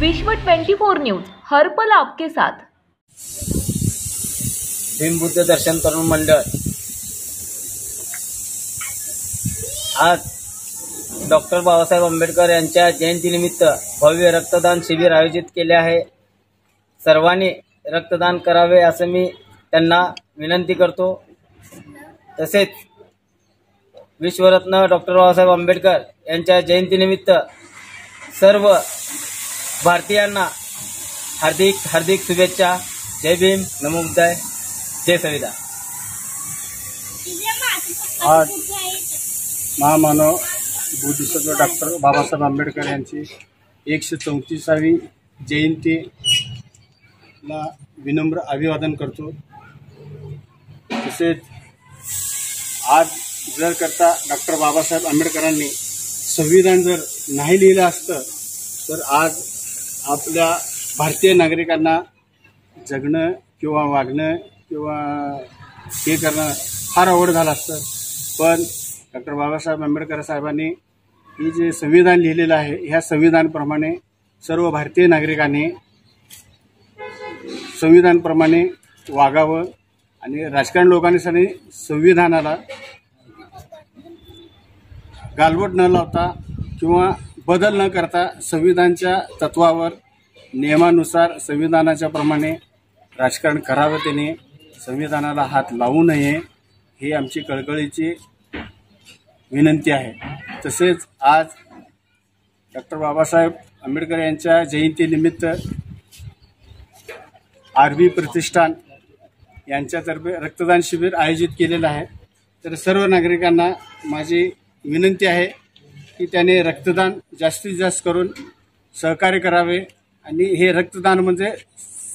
विश्व 24 न्यूज हर पल आपके साथ। भीम बुद्ध दर्शन तरुण मंडळ आज डॉक्टर बाबासाहेब आंबेडकर यांच्या जयंतीनिमित्त भव्य रक्तदान शिबिर आयोजित केले आहे। सर्वांनी रक्तदान करावे असं मी त्यांना विनंती करतो। तसेच विश्वरत्न डॉक्टर बाबासाहेब आंबेडकर यांच्या जयंतीनिमित्त सर्व भारतीयांना हार्दिक हार्दिक शुभेच्छा। जय भीम, नमो बुद्धाय, जय संविधान। आज महामानव बुद्धिसत्व डॉक्टर बाबासाहेब आंबेडकर यांची 134वी जयंतीला विनम्र अभिवादन करतो। तसेच आज जर करता डॉक्टर बाबासाहेब आंबेडकरांनी संविधान जर नाही लिहिलं असतं तर आज आपल्या भारतीय नागरिकांना जगणं किंवा वागणं किंवा हे करणं फार अवघड झालं असतं। पण डॉक्टर बाबासाहेब आंबेडकर साहेबांनी ही जे संविधान लिहिलेलं आहे ह्या संविधानाप्रमाणे सर्व भारतीय नागरिकांनी संविधानाप्रमाणे वागावं आणि राजकारण लोकांनी संविधानाला गालबोट न लावता किंवा बदल न करता संविधानाच्या तत्वावर नियमानुसार संविधानाच्या प्रमाणे राजकारण करावं। त्याने संविधानाला हात लावू नये ही आमची कळकळीची विनंती आहे। तसेच आज डॉक्टर बाबासाहेब आंबेडकर यांच्या जयंतीनिमित्त आरबी प्रतिष्ठान यांच्यातर्फे रक्तदान शिबिर आयोजित केलेलं आहे। तर सर्व नागरिकांना माझी विनंती आहे की त्याने रक्तदान जास्तीत जास्त करून सहकार्य करावे आणि हे रक्तदान म्हणजे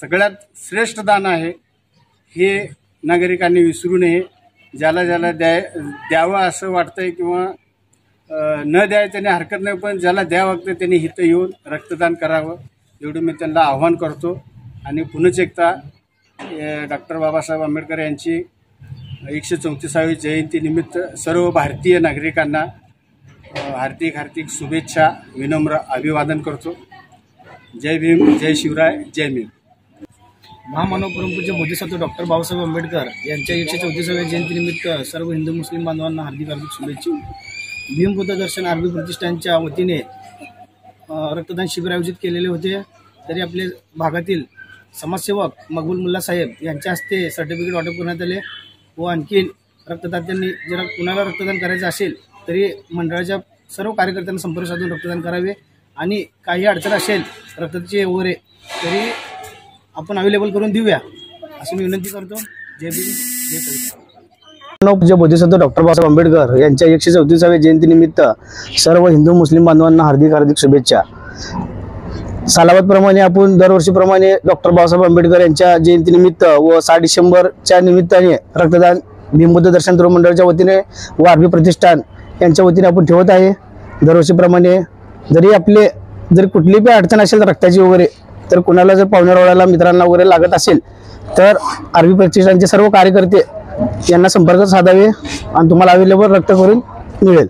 सगळ्यात श्रेष्ठ दान आहे हे नागरिकांनी विसरू नये। ज्याला ज्याला द्यावं असं वाटतंय किंवा न द्याय त्याने हरकत नाही, पण ज्याला द्यावं वाटतं त्यांनी इथं येऊन रक्तदान करावं एवढं मी त्यांना आव्हान करतो। आणि पुन्हा एकदा डॉक्टर बाबासाहेब आंबेडकर यांची 134वी जयंतीनिमित्त सर्व भारतीय नागरिकांना हार्दिक हार्दिक शुभेच्छा, विनम्र अभिवादन करतो। जय भीम, जय शिवराय, जय भीम। महामानव परमपूज्य बोधिसत्व डॉक्टर बाबासाहेब आंबेडकर यांच्या 134व्या जयंतीनिमित्त सर्व हिंदू मुस्लिम बांधवांना हार्दिक हार्दिक शुभेच्छा। भीम बुद्ध दर्शन आरबी प्रतिष्ठानच्या वतीने रक्तदान शिबिर आयोजित केलेले होते। तरी आपले भागातील समाजसेवक मकबूल मुल्ला साहेब यांच्या हस्ते सर्टिफिकेट वाटप करण्यात आले व आणखी रक्तदात्यांनी जर कुणाला रक्तदान करायचं असेल तरी मंडळाच्या सर्व कार्यकर्त्यांना संपर्क साधून रक्तदान करावे आणि काही अडचण असेल रक्ताची वगैरे तरी आपण अवेलेबल करून देऊया अशी मी विनंती करतो। जय भीम, जय संविधान। पूज्य बोधिसत्व डॉक्टर बाबासाहेब आंबेडकर यांच्या 134व्या जयंतीनिमित्त सर्व हिंदू मुस्लिम बांधवांना हार्दिक हार्दिक शुभेच्छा। सालाबादप्रमाणे आपण दरवर्षीप्रमाणे डॉक्टर बाबासाहेब आंबेडकर यांच्या जयंतीनिमित्त व 6 डिसेंबरच्या निमित्ताने रक्तदान भीम बुद्ध दर्शन तरुण मंडळाच्या वतीने व आरबी प्रतिष्ठान यांच्या वतीने आपण ठेवत आहे। दरवर्षीप्रमाणे जरी कुठली पण अडचण असेल रक्ताची वगैरे तर कुणाला जर पाहुण्यारावळ्याला मित्रांना वगैरे लागत असेल तर आरबी प्रतिष्ठानचे सर्व कार्यकर्ते यांना संपर्क साधावे आणि तुम्हाला अवेलेबल रक्त करून मिळेल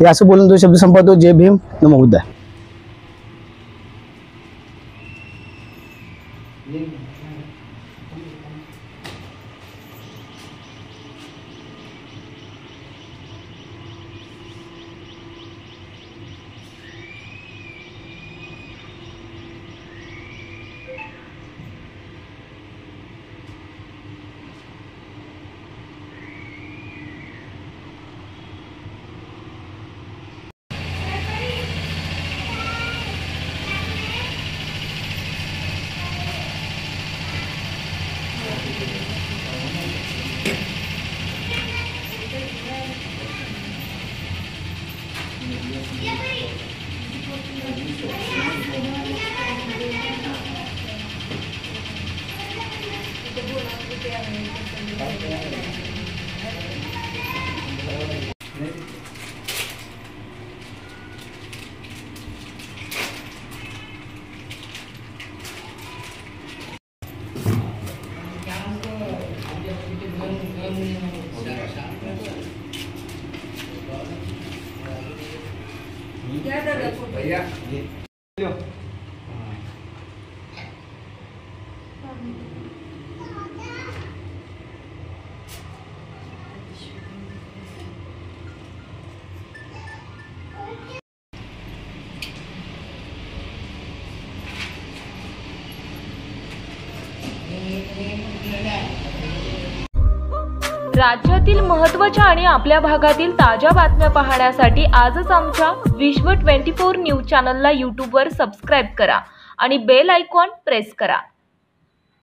हे असं बोलून तो शब्द संपवतो। जय भीम, नमो बुद्धाय। भैया राज्यातील महत्त्वाच्या आणि आपल्या भागातील ताज्या बातम्या पाहण्यासाठी आजच आमच्या विश्व 24 न्यूज चॅनलला यूट्यूबवर सबस्क्राईब करा आणि बेल आयकॉन प्रेस करा.